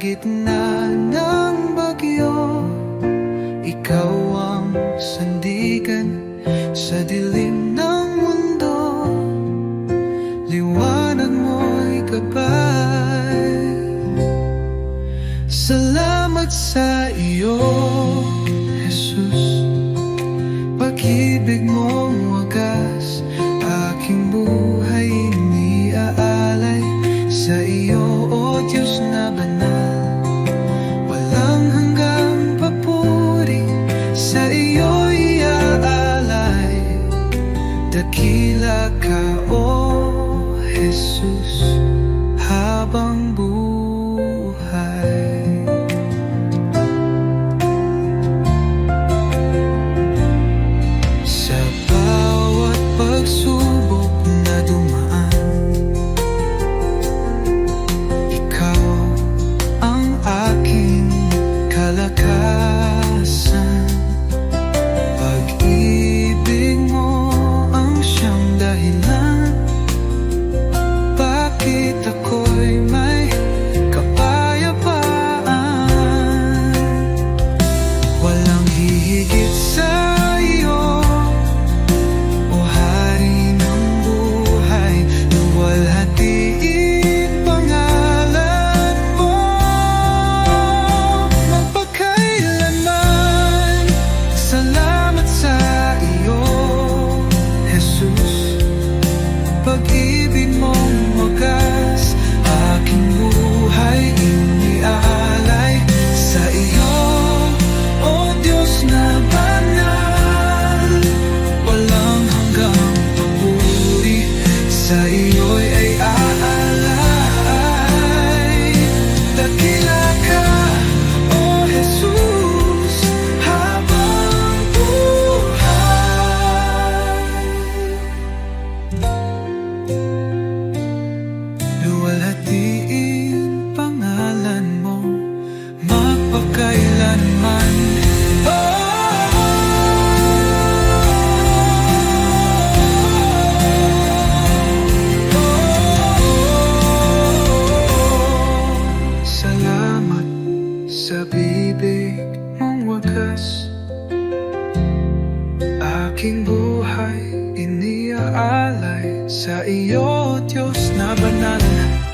gitna ng bagyo, ikaw ang sandigan sa dilim ng mundo. Liwanag mo'y gabay. Salamat sa iyo, Jesus. Pag-ibig mong wagas, aking buhay iniaalay sa iyo, O Diyos na banal. Walang hanggang papuri, sa iyo iaalay. Dakila ka, O Jesus, habang buhay. Sa bawat pagsubok na dumaan, ikaw ang aking kalakasan. Pag-ibig mo ang siyang dahilan, bakit ako'y may kapayapaan. Walang hihigit sa iyo, O Hari ng buhay. Luwalhatiin pangalan mo magpakailanman. Salamat sa iyo, Jesus. Pag-ibig mong wagas, aking buhay iniaalay sa iyo, O Diyos na banal. Walang hanggang papuri, sa iyo'y ay aalay. Dakila ka, O Jesus, habang buhay. Luwalhatiin pangalan mo magpakailanman. Salamat sa bibig mong wagas, aking buhay iniaalay sa iyo, Diyos na banal.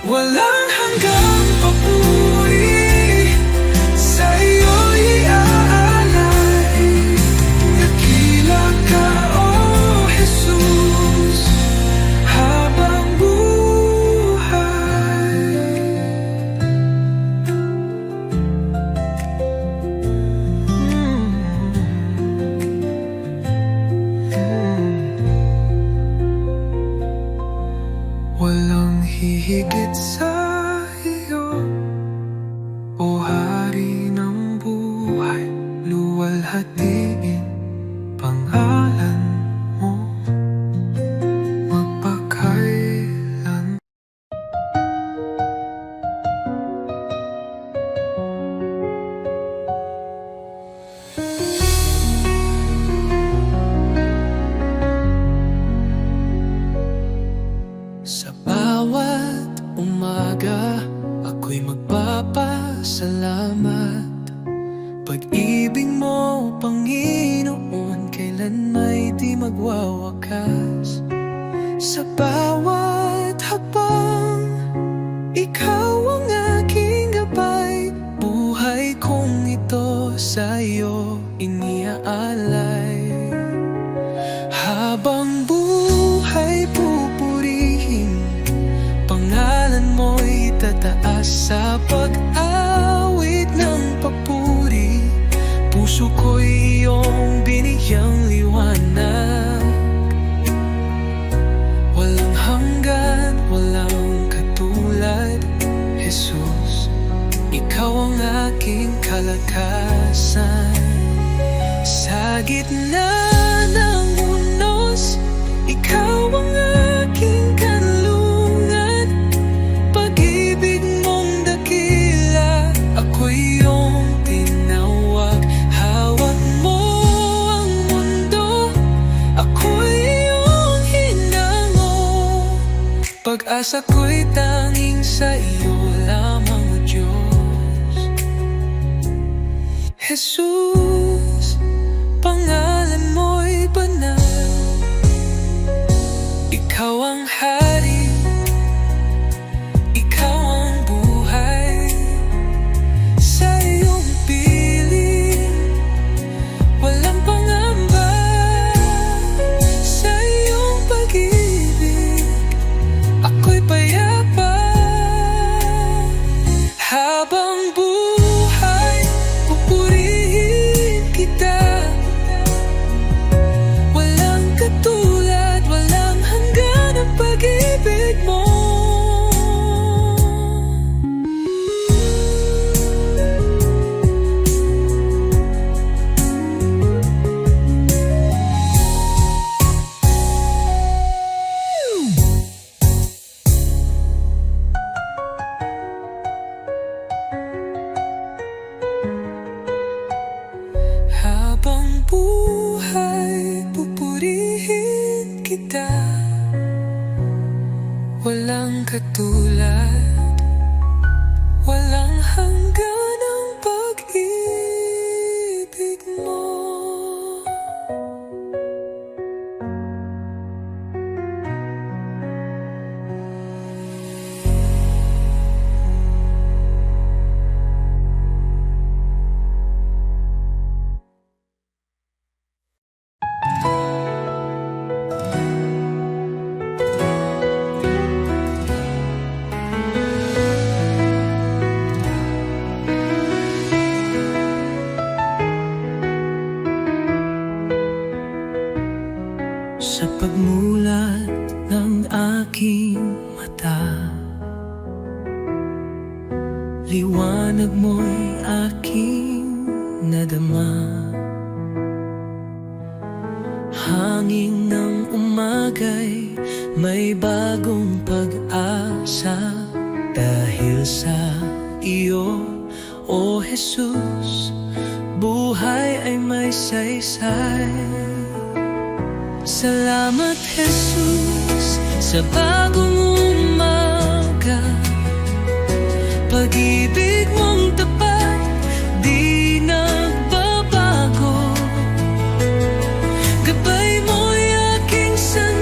Walang hanggang papuri, sa iyo iaalay. Dakila ka, O Jesus, habang buhay. Walang hihigit sa iyo, O Hari ng buhay. Luwalhatiin pangalan mo magpakailan. Sa bawat umaga, ako'y magpapasalamat. Pag-ibig mo, Panginoon, kailan may di magwawakas. Sa bawat hakbang, ikaw ang aking gabay. Buhay kong ito sa iyo iniaalay. Habang buhay pupurihin, pangalan mo'y tataas sa pag-awit ng papuri. Puso ko'y iyong binigyang liwanag. Walang hanggan, walang katulad, Jesus. Ikaw ang aking kalakasan. Sa gitna ng unos, ikaw ang aking kanlungan. Pag-ibig mong dakila, ako'y iyong tinawag. Hawak mo ang mundo, ako'y iyong hinango. Pag-asa ko'y tanging sa iyo lamang, O Diyos. Jesus, pangalan mo'y banal. Ikaw ang hari, ikaw ang buhay. Sa iyong piling, walang pangamba. Sa iyong pag-ibig, ako'y payapa. Habang buhay, pupurihin kita. Walang katulad, walang hanggan ang pag-ibig mo. Habang buhay, pupurihin kita. Walang katulad, walang hanggan ang pag-ibig mo. Sa pagmulat ng aking mata, liwanag mo'y aking nadama. Hangin ng umaga'y may bagong pag-asa. Dahil sa iyo, O Jesus, buhay ay may saysay. Salamat, Jesus, sa bagong umaga. Pag-ibig mong tapat, di nagbabago. Gabay mo'y aking sandigan.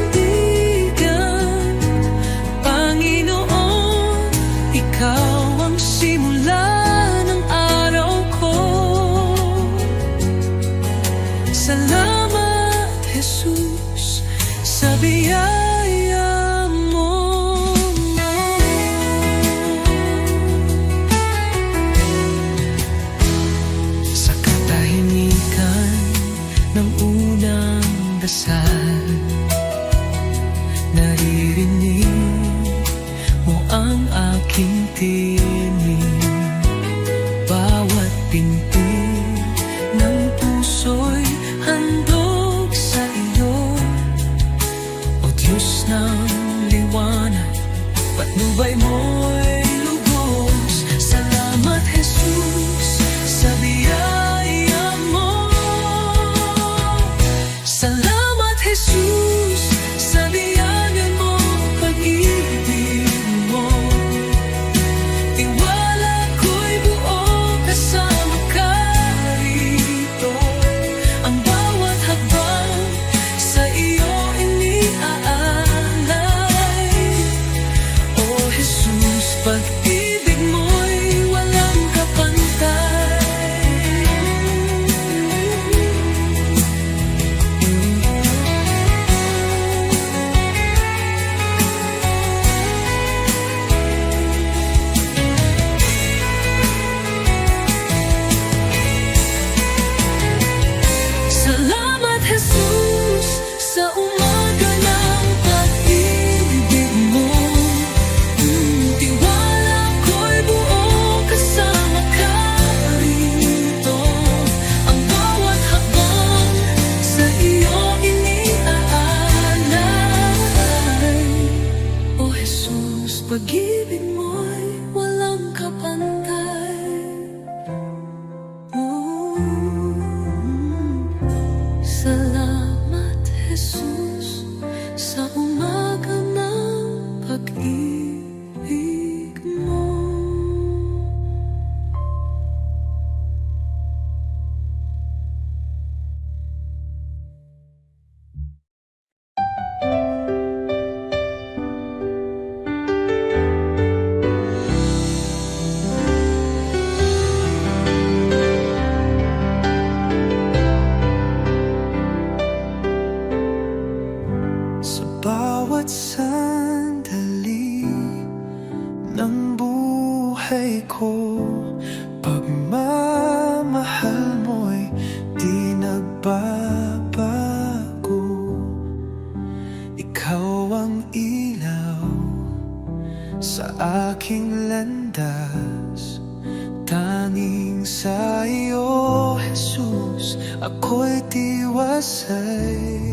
Panginoon, ikaw ang simula ng araw ko. Salamat, Jesus, sa biyaya mo. Sa katahimikan ng unang dasal, naririnig mo ang aking tinig. Bawat pinti ng puso'y handog sa iyo. O Diyos ng liwanag, patnubay mo'y lubos. Salamat, Jesus, sa biyaya mo. Salamat, Jesus, sa biyaya mo, pag-ibig mo. Tiwala ko'y buo kasama ka rito. Ang bawat hakbang sa iyo iniaalay. O Jesus, pag-ibig mo'y walang kapantay. Salamat, Jesus, sa umaga ng pag-ibig mo. Tiwala ko'y buo kasama ka rito. Ang bawat hakbang sa iyo iniaalay. O Jesus, pag-ibig mo'y walang kapantay. Salamat, Jesus, sa umaga ng pag-ibig mo. ng buhay ko. Pagmamahal mo'y di nagbabago. Ikaw ang ilaw sa aking landas. Tanging sa iyo, Jesus, ako'y tiwasay.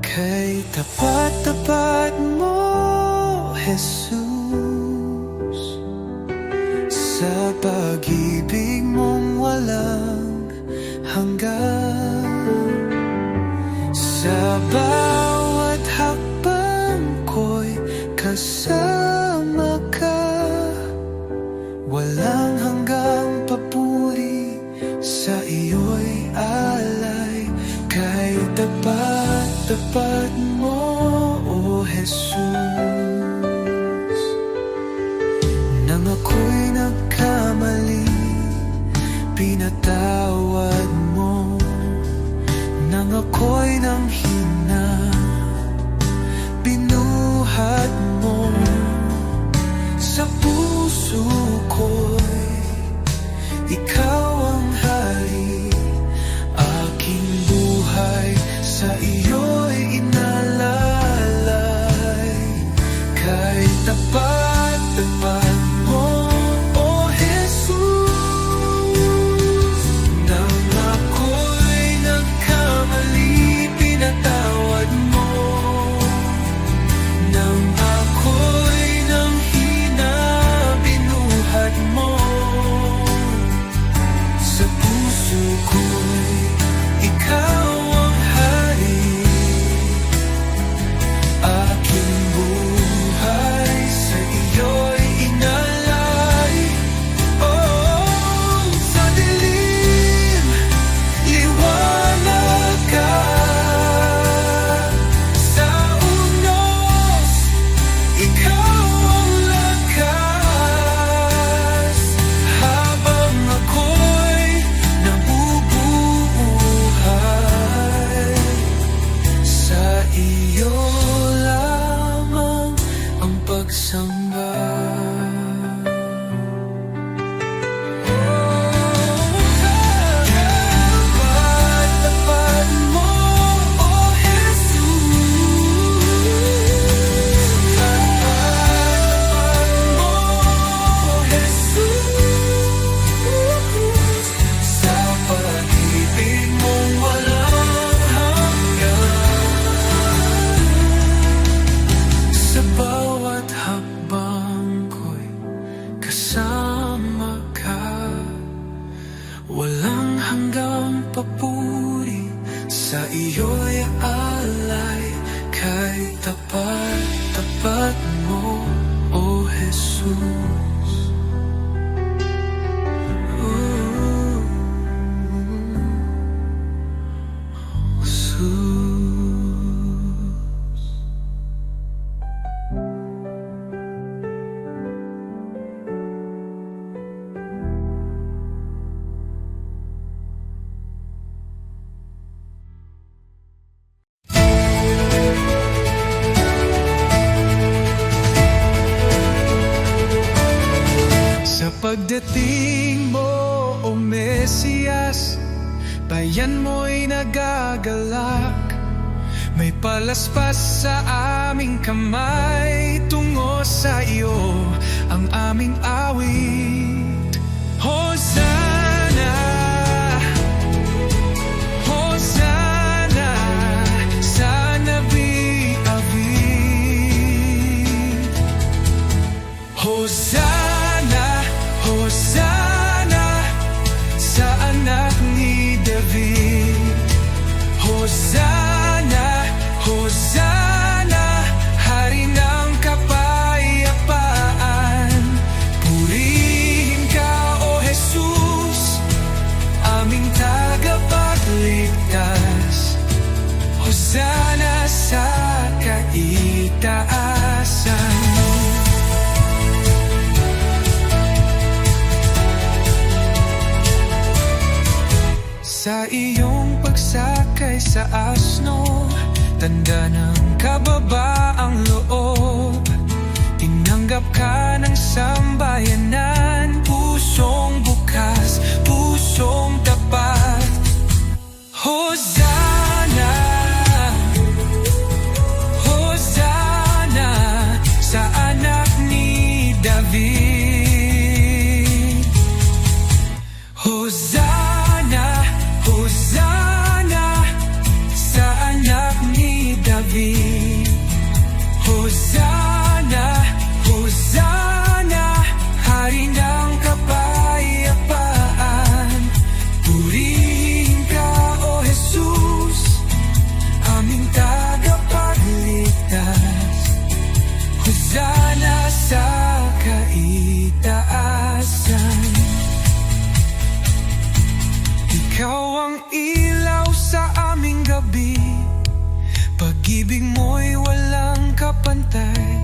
Kay tapat-tapat mo, Jesus, sa pag-ibig mong walang hanggan. Sa bawat hakbang ko'y kasama ka. Walang hanggang papuri, sa iyo'y alay. Kay tapat-tapat mo, O Jesus. Nang ako'y nagkamali, pinatawad mo. Nang ako'y nanghina, binuhat mo. Sa puso ko'y ikaw ang hari. Aking buhay sa iyo'y inalalay. Kay tapat-tapat mo, O Jesus. Nang ako'y nagkamali, pinatawad mo. Nang ako'y nanghina, binuhat mo. Sa puso ko'y ikaw ang hari. Aking buhay sa iyo'y inalay. Oh, sa dilim, liwanag ka. Sa unos, ikaw ang lakas. Habang ako'y nabubuhay, sa iyo lamang ang pagsamba. Tapat-tapat mo, O Jesus. Tapat-tapat mo, O Jesus. Sa pag-ibig mong walang hanggan. Sa bawat hakbang ko'y kasama ka. Walang hanggang papuri, sa iyo'y alay. Kay tapat-tapat mo, O Jesus. Ooh, Jesus. Sa pagdating mo, O Mesiyas, bayan mo'y nagagalak. May palaspas sa aming kamay. Tungo sa iyo ang aming awit. Hosanna, Hosanna sa Nabi David. Hosanna, Hosanna sa anak ni David. Hosanna, Hosanna, hari ng kapayapaan. Purihin ka, O Jesus, aming tagapagligtas. Hosanna sa kaitaasan. Sa iyong pagsakay sa asno, tanda ng kababaang loob. Tinanggap tanggap ka ng sambayanan. Pusong bukas, pusong tapat. Hosana, Hosana sa anak ni David. Hosana, Hosana sa anak ni David. Hosana, Hosana, hari ng kapayapaan. Purihin ka, O Jesus, aming tagapagligtas. Hosana sa kaitaasan. Ikaw ang ilaw sa aming gabi, pag-ibig mo'y walang kapantay.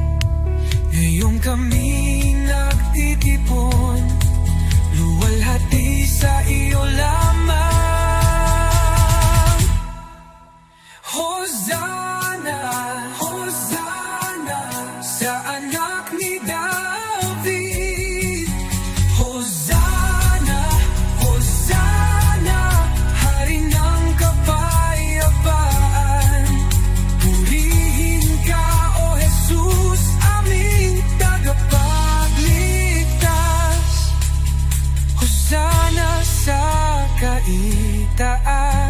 Ngayong kami nagtitipon, luwalhati sa iyo lamang. Hosana, Hosana sa anak ni David. Hosana, Hosana, hari ng kapayapaan. Purihin ka, O Jesus, aming tagapagligtas. Hosana sa kaitaasan.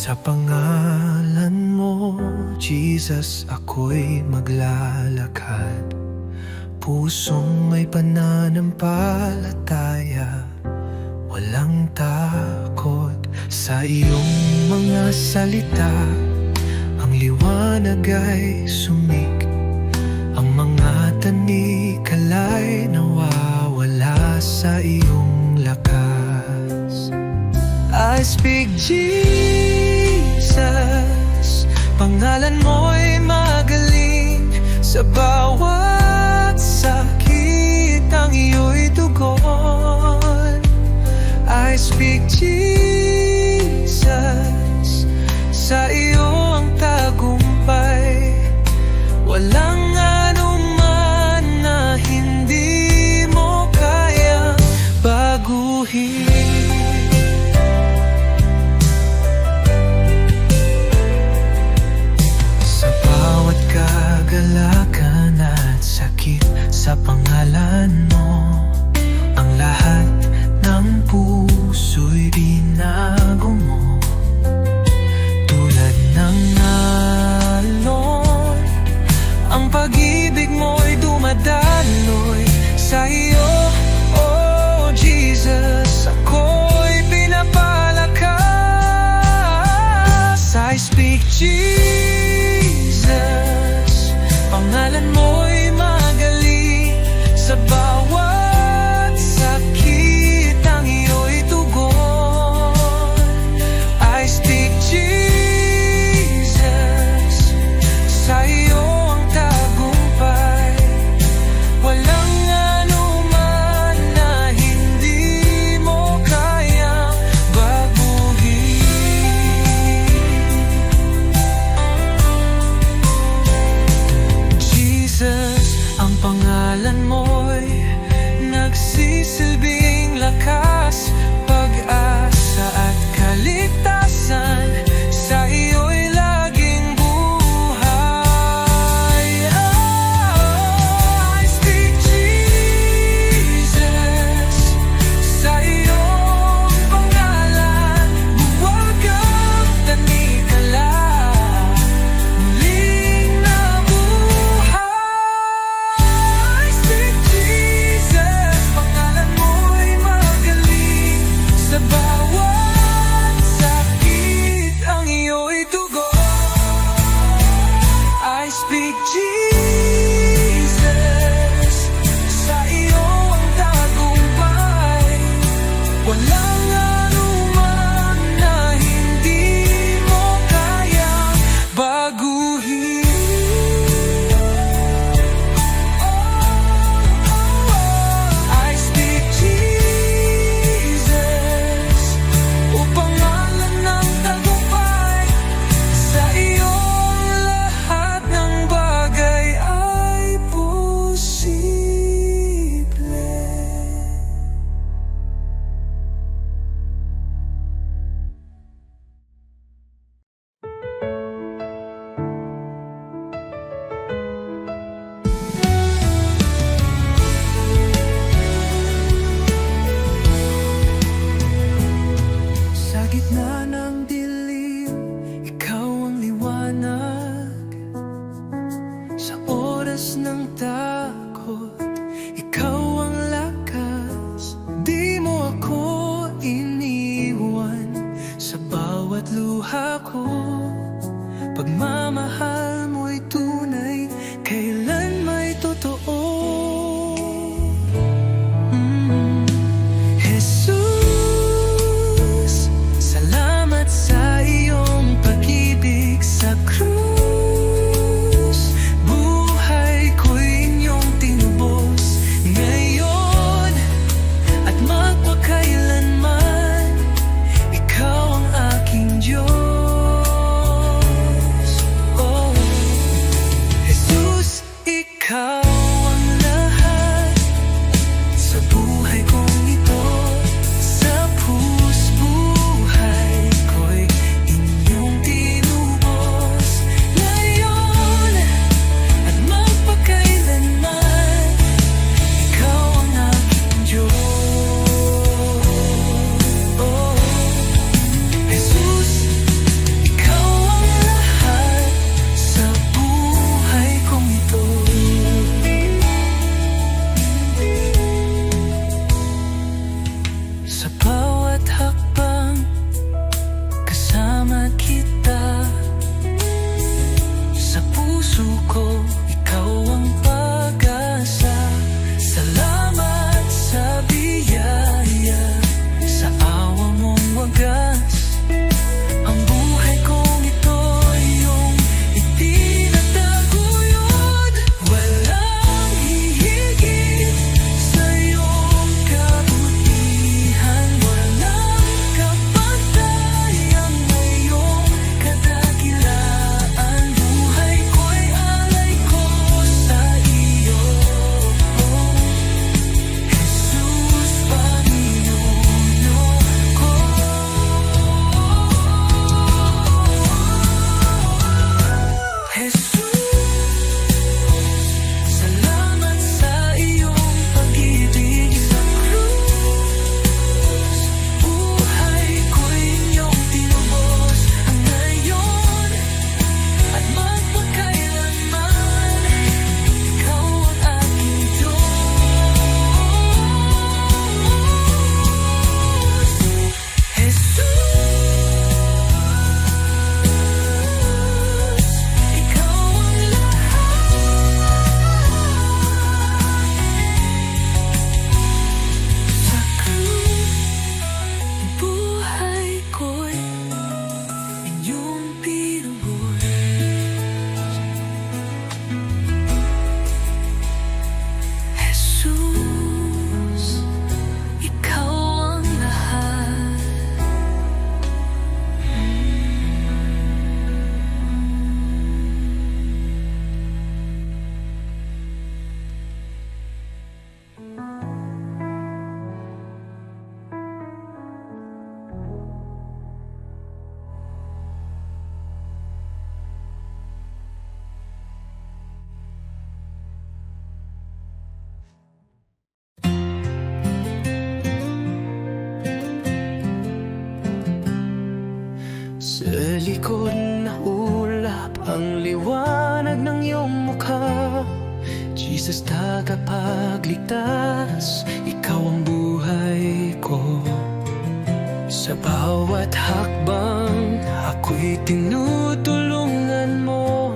Sa pangalan mo, Jesus, ako'y maglalakad. Pusong may pananampalataya, walang takot sa iyong mga salita. Ang liwanag ay sumik, ang mga tanikala'y nawawala sa iyong lakas. I speak Jesus, pangalan mo'y magaling. Sa bawat sakit ang iyo'y tugon. I speak Jesus, sa iyo ang tagumpay. Walang anuman na hindi mo kayang baguhin. Kagalakan at sakit sa pangalan mo, ang lahat ng puso'y binago mo. Tulad ng alon, ang pag-ibig mo'y dumadaloy sa iyo, oh Jesus. Walang anuman na hindi mo kayang baguhin. I speak Jesus, o pangalan ng tagumpay. Sa iyong lahat ng bagay ay posible. Sa gitna ng dilim, ikaw ang liwanag. Sa oras ng takot, ikaw ang lakas. Di mo ako iniwan sa bawat luha ko. Pagmamahal mo'y tunay, kailan may totoo. Jesus, salamat sa iyong pag-ibig sa krus. Buhay ko'y inyong tinubos ngayon at magpakailanman. Ikaw ang aking Diyos. Oh, Jesus, ikaw ang lahat sa buhay kong ito. Sa buhay ko'y inyong tinubos ngayon at magpakailanman. Ikaw ang aking Diyos. Oh, Jesus, ikaw ang lahat sa buhay kong ito. Sa bawat hakbang, kasama kita. Sa puso ko, ikaw ang pag-asa. Salamat sa biyaya, sa awa mong wagas. Ang buhay kong ito iyong itinataguyod. Walang hihigit sa iyong kabutihan. Walang kapantayang ngayong kadakilaan. Buhay ko'y alay ko sa iyo. Jesus, Panginoon ko. Jesus, salamat sa iyong pag-ibig sa krus. Buhay ko'y inyong tinubos ngayon at magpakailanman. Ikaw ang aking Diyos. Jesus, ikaw ang lahat sa krus. Buhay ko'y inyong pinubos. Jesus, ikaw ang lahat. Sa likod na ulap ang liwanag ng iyong mukha. Jesus, tagapagligtas, ikaw ang buhay ko. Sa bawat hakbang, ako'y tinutulungan mo.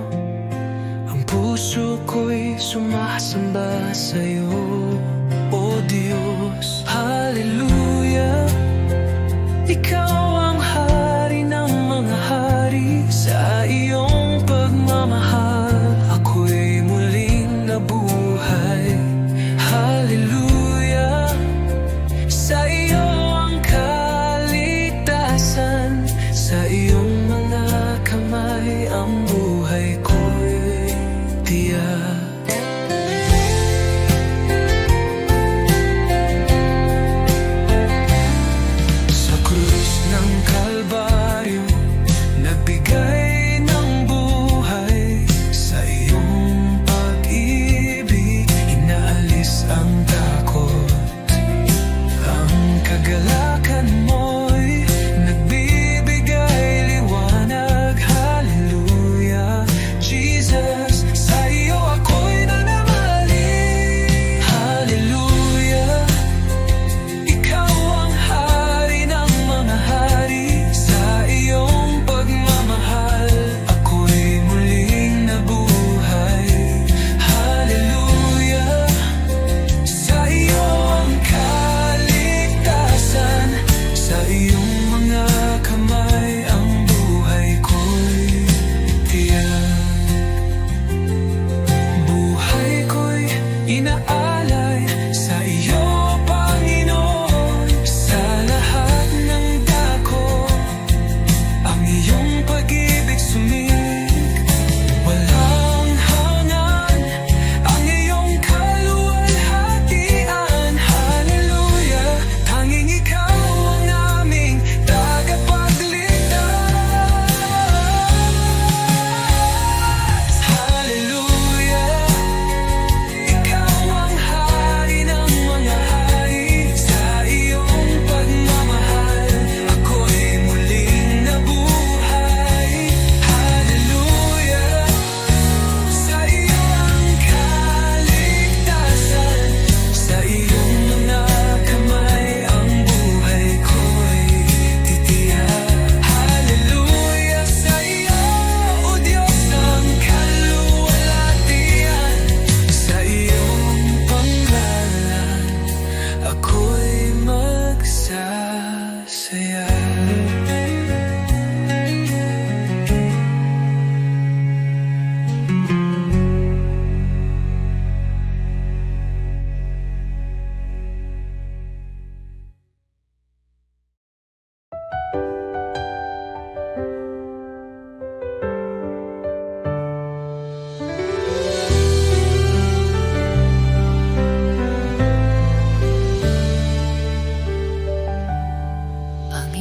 Ang puso ko'y sumasamba sa'yo, O Diyos. Hallelujah.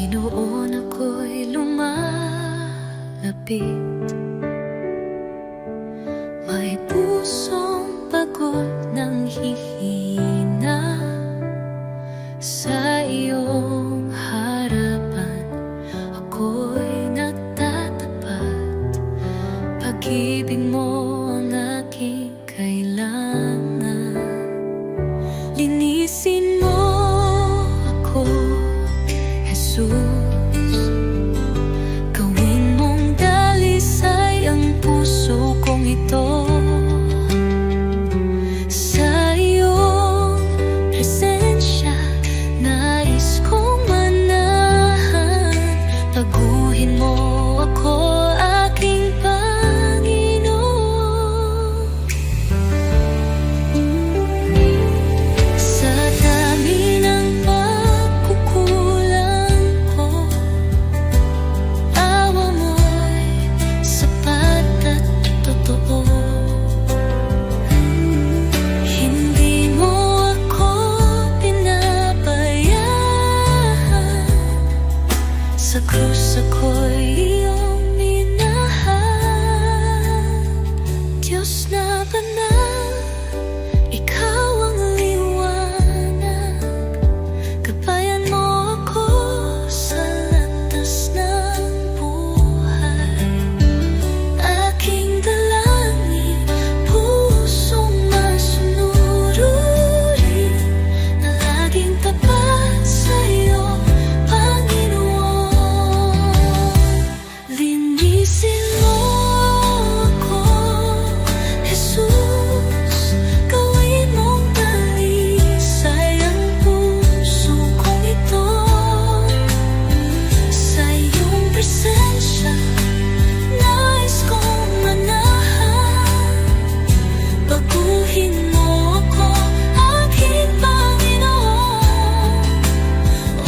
Ginoon ako'y lumalapit, may pusong pagod ng hihina. Sa iyong harapan ako'y nagtatapat, pag-ibig mo ang aking kailangan. Linisin mo ako, Jesus, gawin mong dalisay ang puso kong ito. Sa iyong presensya nais kong manahan, baguhin mo ako, aking Panginoon. Sa dami ng pagkukulang ko, awa mo'y sapat at totoo. Hindi mo ako pinabayaan, sa krus ako'y iyong minahal. Diyos na banal, ikaw ang liwanag, gabayan mo ako sa landas ng buhay. Aking dalangin, pusong masunurin, na laging tapat sa'yo, Panginoon. Linisin mo ako, Jesus, gawin mong dalisay ang puso kong ito. Sa iyong presensya nais kong manahan, baguhin mo ako, aking Panginoon.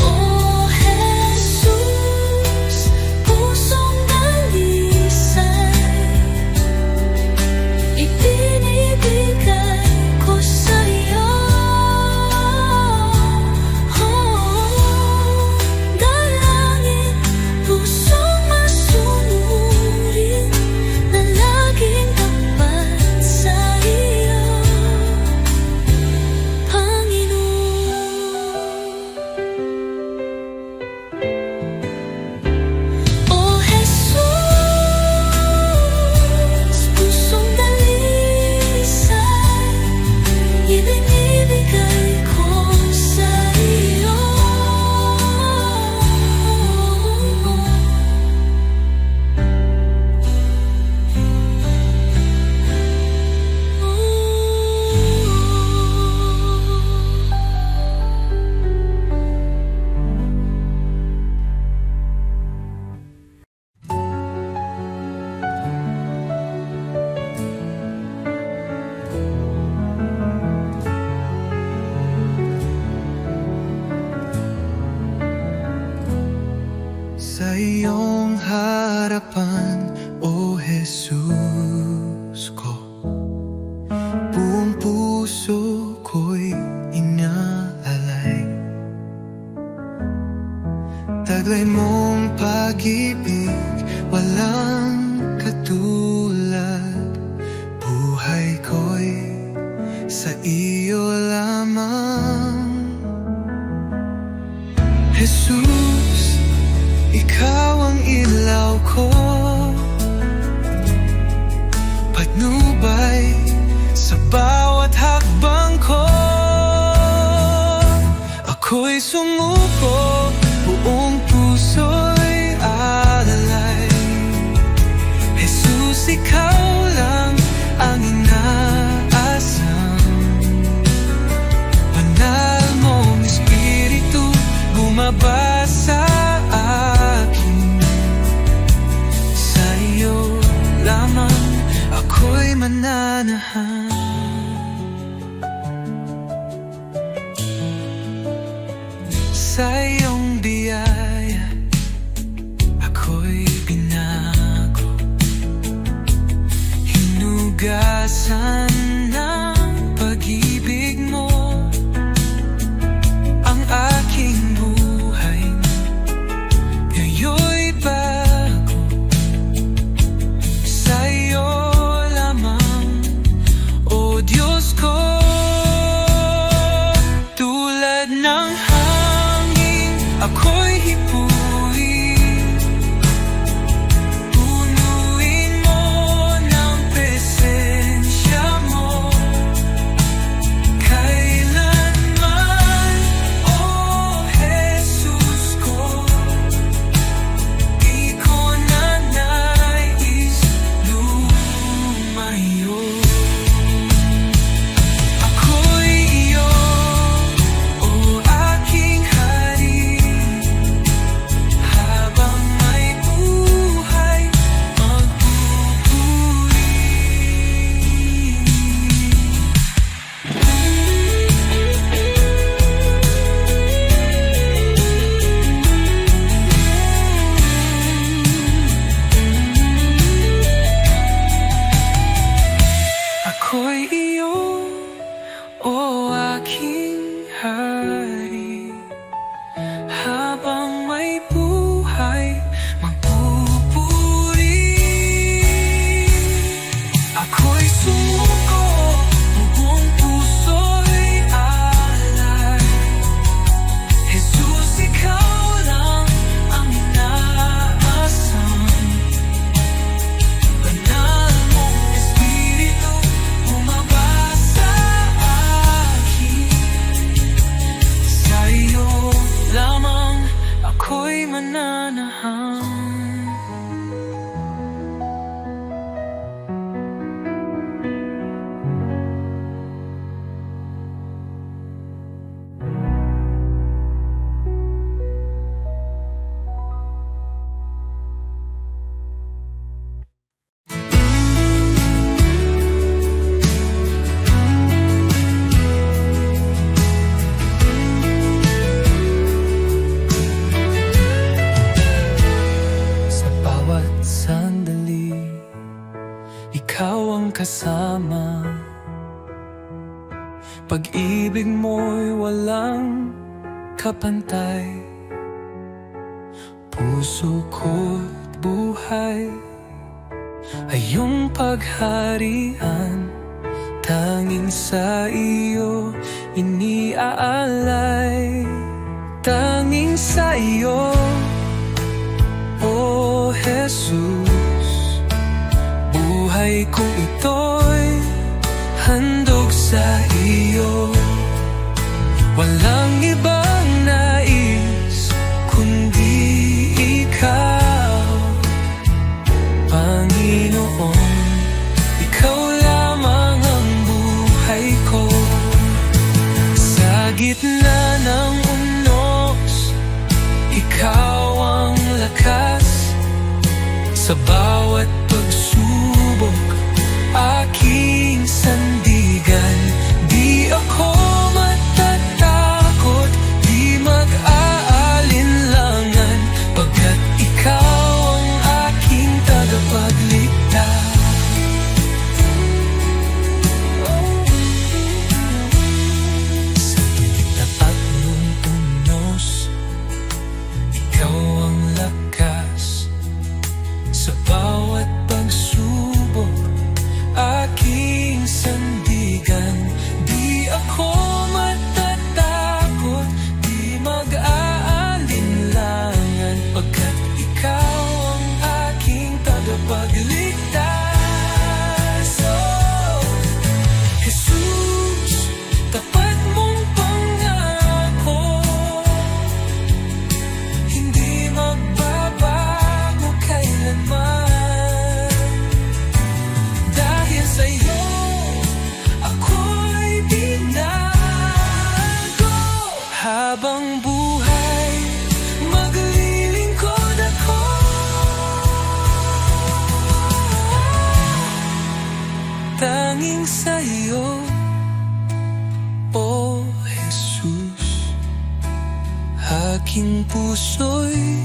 Oh Jesus, pusong dalisay ibinibigay ko sa'yo. Dalangin, pusong masunurin, na laging tapat sa iyo, Panginoon. Oh Jesus, pusong dalisay ibinibigay ko sa iyo. Sa iyong harapan, O Jesus ko, buong puso ko'y inaalay. Taglay mong pag-ibig, walang katulad. Buhay ko'y sa iyo lamang. Jesus, ikaw ang ilaw ko, patnubay sa bawat hakbang ko. Ako'y sumuko, buong puso'y alalay. Jesus, ikaw lang ang inaasam. Banal mong Espiritu bumaba sa akin. Sa iyo lamang ako'y mananahan. Sa iyong biyaya ako'y binago, hinugasan ng pag-ibig mo ang aking buhay. ako'y hipuin. Punuin mo ng presensya mo kailanman, oh Jesus ko. Di ko na nais lumayo. Ako'y iyo, o aking hari, habang may buhay magpupuri. Ako'y iyo, o aking hari, habang may buhay magpupuri. Ako'y sumuko, buong puso'y alay. Jesus, ikaw lang ang inaasam. Banal mong Espiritu bumaba sa akin. Sa iyo lamang ako'y mananahang. Sa bawat sandali, ikaw ang kasama. Pag-ibig mo'y walang kapantay. Puso ko't buhay ay iyong pagharian. Tanging sa iyo iniaalay. Tanging sa iyo, oh Jesus, buhay ko ito'y handog sa iyo. Walang ibang nais kundi ikaw, Panginoon. Ikaw lamang ang buhay ko. Sa gitna ng unos, ikaw ang lakas. Sa bawat pagsubok, aking sandigan. Di ako matatakot, di mag-aalinlangan, pagkat ikaw ang aking tagapagligtas. Sa tapat ng unos, ikaw ang lakas. Sa bawat pagsubok, aking sandigan. Di ako matatakot, di mag-aalinlangan, pagkat ikaw ang aking tagapagligtas. Oh, Jesus, tapat mong pangako, hindi magbabago kailanman. Dahil sa'yo, ako'y binago. Habang buhay, maglilingkod ako. Tanging sa'yo, oh Jesus, aking puso'y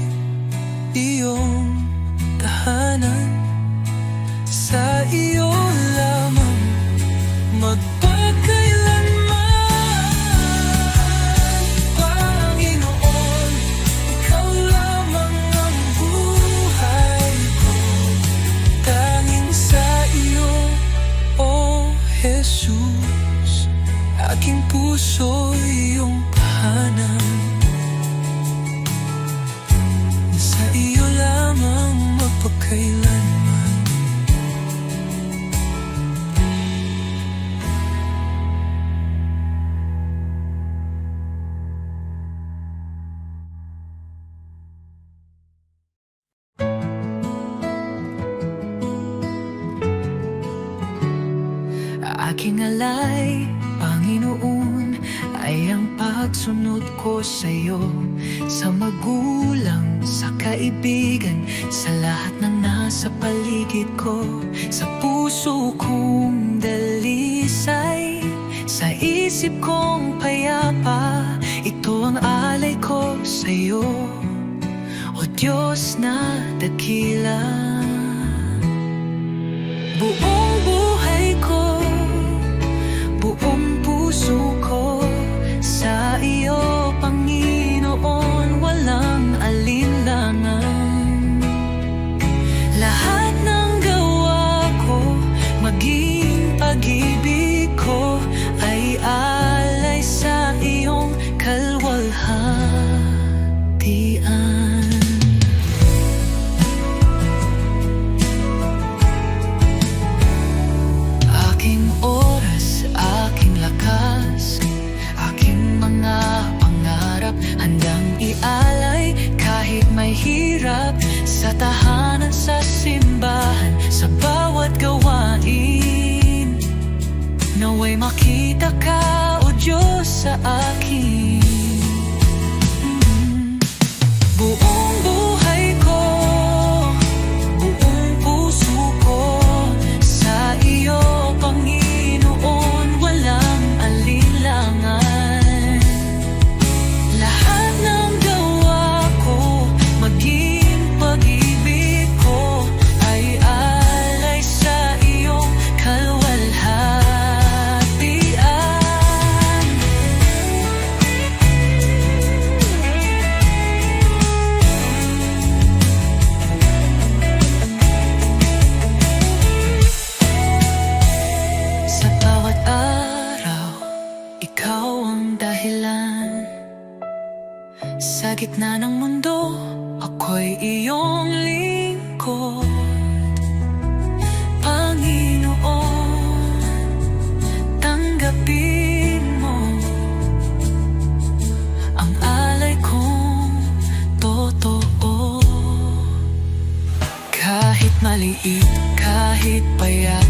iyong tahanan. Sa iyo lamang magpakailanman, Panginoon. Ikaw lamang ang buhay ko. Tanging sa iyo, oh Jesus, aking puso iyong tahanan. kailanman. Aking alay, Panginoon, ay ang pagsunod ko sa'yo. Sa magulang, sa kaibigan, sa lahat ng nasa paligid ko. Sa puso kong dalisay, sa isip kong payapa, ito ang alay ko sa'yo, O Diyos na dakila. Buong buhay ko, buong puso ko, sa iyo, Panginoon, walang alinlangan. Lahat ng gawa ko, maging pag-ibig ko, ay alay sa iyong kalwalhatian. Aking oras, aking lakas, aking mga pangarap, handang ialay kahit may hirap. Sa tahanan, sa simbahan, sa bawat gawain, naway makita ka, O Diyos, sa akin. Buong buhay ko, buong puso ko, sa iyo, Panginoon, walang alinlangan. Lahat ng gawa ko, maging pag-ibig ko, ay alay sa iyong kalwalhatian. Sa bawat araw, ikaw ang dahilan. Sa gitna ng mundo, ako'y iyong lingkod. Panginoon, tanggapin mo ang alay kong totoo. Kahit maliit, kahit payak,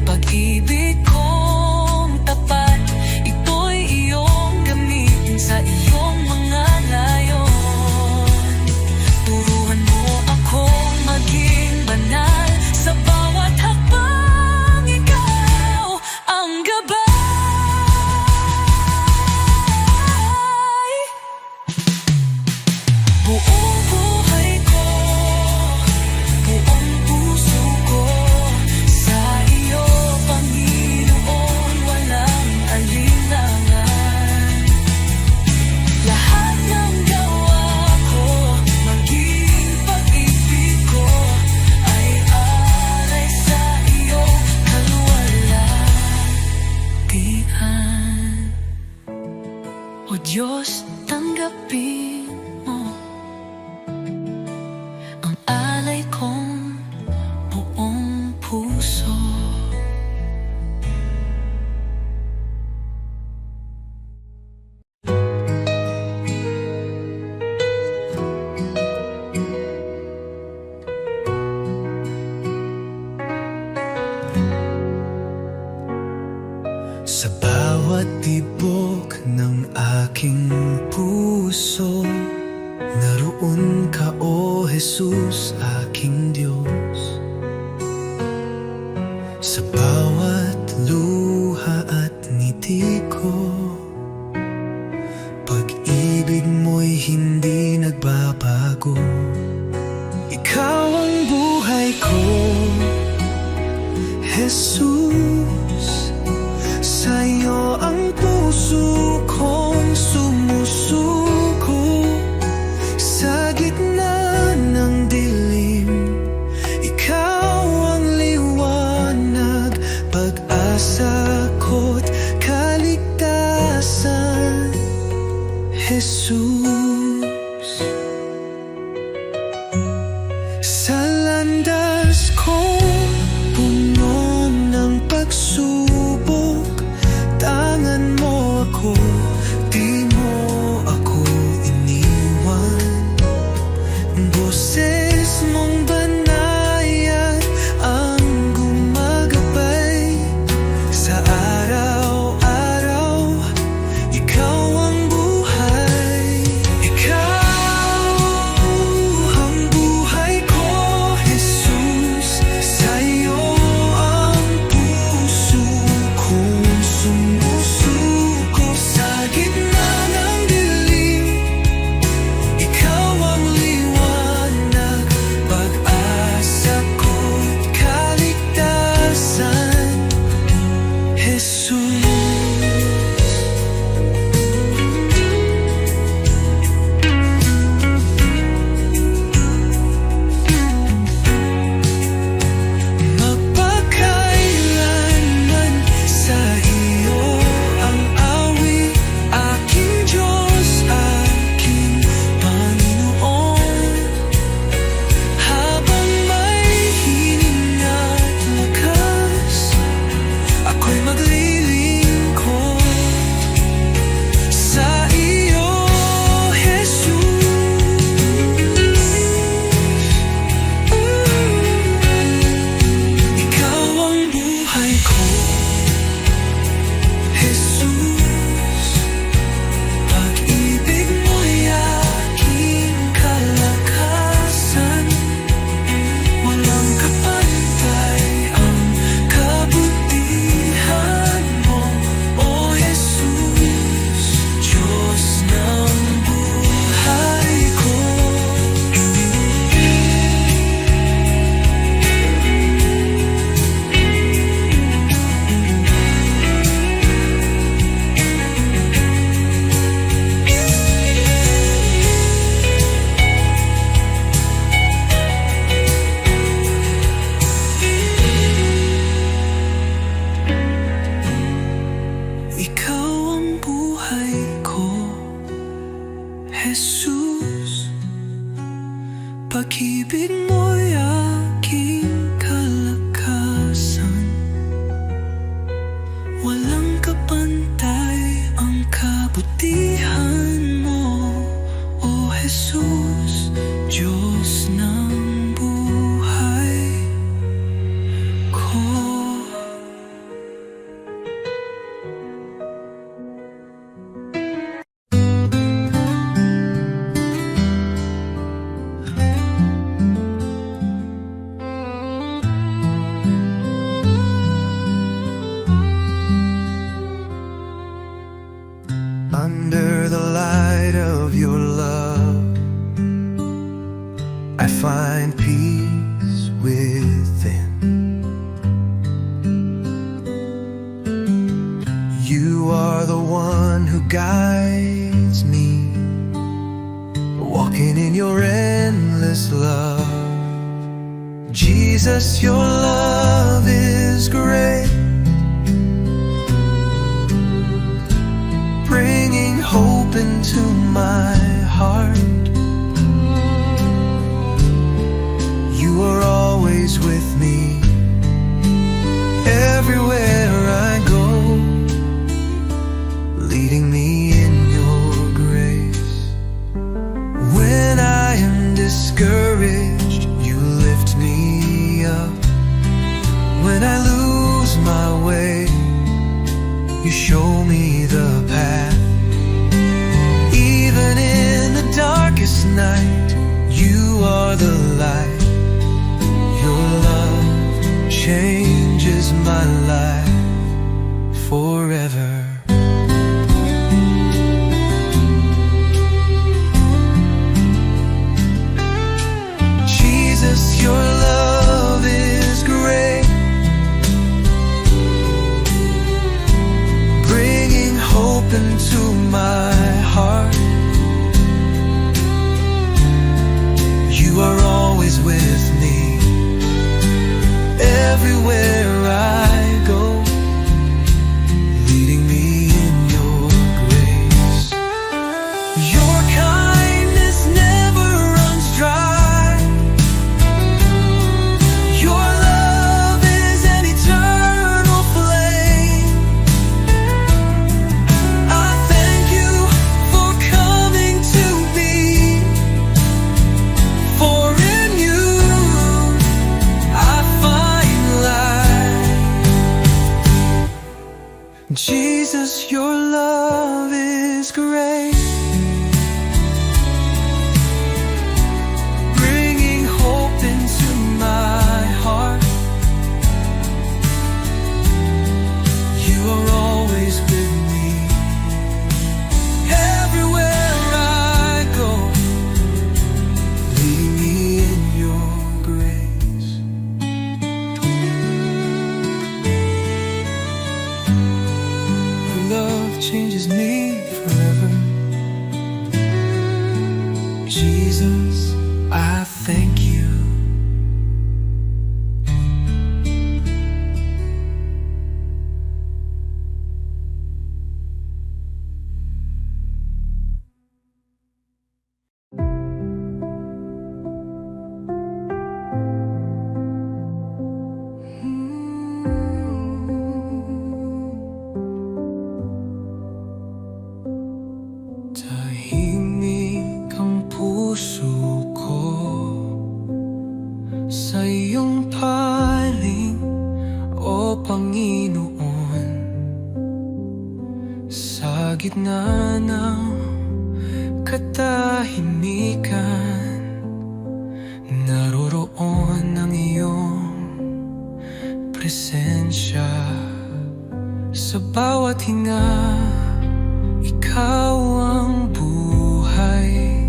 pag-ibig kong tapat, ito'y iyong gamitin sa iyong mga layon. Turuan mo akong maging banal, sa bawat hakbang ikaw ang gabay. Buong buhay ko, buong puso ko, sa iyo, Panginoon, walang alinlangan. Lahat ng gawa ko, maging pag-ibig ko, ay alay sa iyo, kalwalhatian. O Diyos, tanggapin mo ang alay kong buong puso. Sa bawat tibok ng aking puso, naroon ka, O Jesus, aking Diyos. Sa bawat luha at ngiti ko, pag-ibig mo'y hindi nagbabago. Ikaw ang buhay ko, Jesus. Sa'yo ang puso kong sumusuko. Sa gitna ng dilim, ikaw ang liwanag, pag-asa ko't kaligtasan, Jesus. Sa landas Pag-ibig mo'y aking kalakasan, walang kapantay ang kabutihan mo, O Jesus, Diyos ng buhay ko. Under the light of your love, I find peace within. You are the one who guides me, walking in your endless love. Jesus, your love is great, bringing hope into my heart. You are always with me, everywhere I go, leading me in your grace. When I am discouraged, you lift me up. When I lose my way, you show me the path. Even in the darkest night, you are the light. Your love changes my life forever. Jesus, your love is great, bringing hope into my heart. You are always with me, everywhere I go, leading me in your grace. Your kindness never runs dry. Your love is an eternal flame. I thank you for coming to me, for in you I find life. Jesus, your love is great, bringing hope into my heart. You are always with me, everywhere I go, leading me in your grace. Your love changes me forever. Jesus, I thank you. Tahimik ang puso ko sa iyong paling, O Panginoon. Sa gitna ng katahimikan, naroroon ang iyong presensya. Sa bawat hinga, ikaw ang buhay.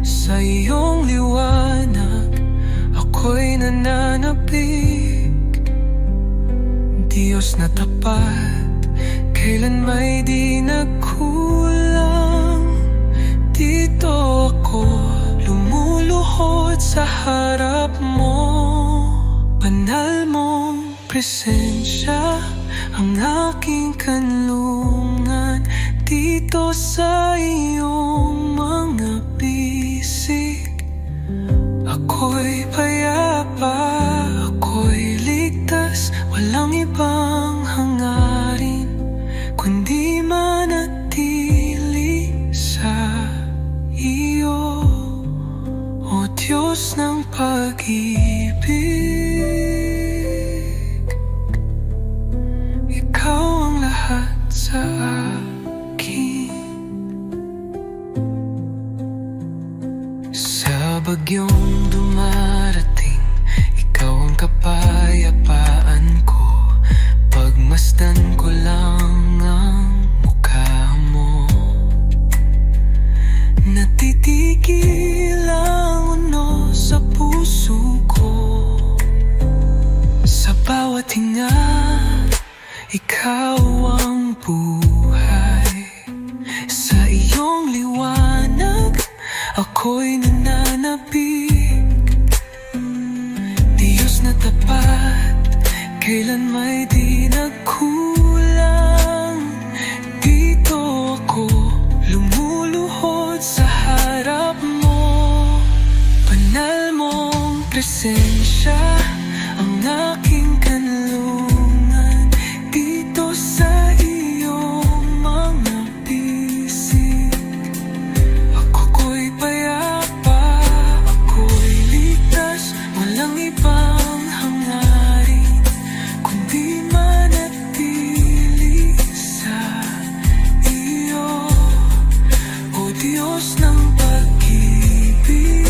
Sa iyong liwanag, ako'y nananabik. Diyos na tapat, kailan may di nagkulang. Dito ako lumuluhod sa harap mo. Banal mong presensya ang aking kanlungan. Dito sa iyong mga bisig, Diyos ng pag-ibig, Ikaw ang lahat sa akin. Sa bagyong dumarating, Ikaw ang kapayapaan ko. Pagmasdan ko lang ang mukha mo. Natitigil ang uno sa puso ko. Sa bawat hinga, Ikaw ang buhay. Sa iyong liwanag, ako'y nananabik. Diyos na tapat, kailan may di nagkulang. Dito ako lumuluhod sa harap mo. Banal mong presensya ang aking kanlungan. Dito sa iyong mga bisig, ako'y payapa, ako'y ligtas. Walang ibang hangarin kundi manatili sa iyo, O Diyos ng pag-ibig.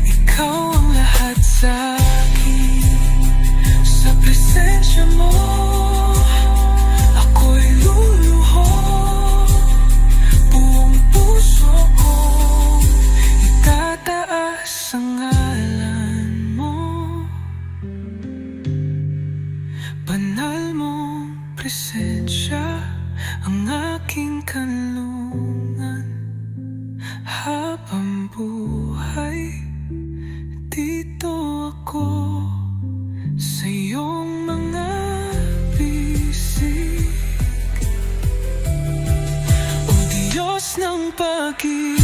Ikaw ang lahat sa akin. Sa presensya mo, ako'y luluhod. Buong puso kong itataas ang ngalan mo. Banal mong presensya ang aking kanlungan. Habang buhay, dito ako sa iyong mga bisig. O Diyos ng pag-ibig,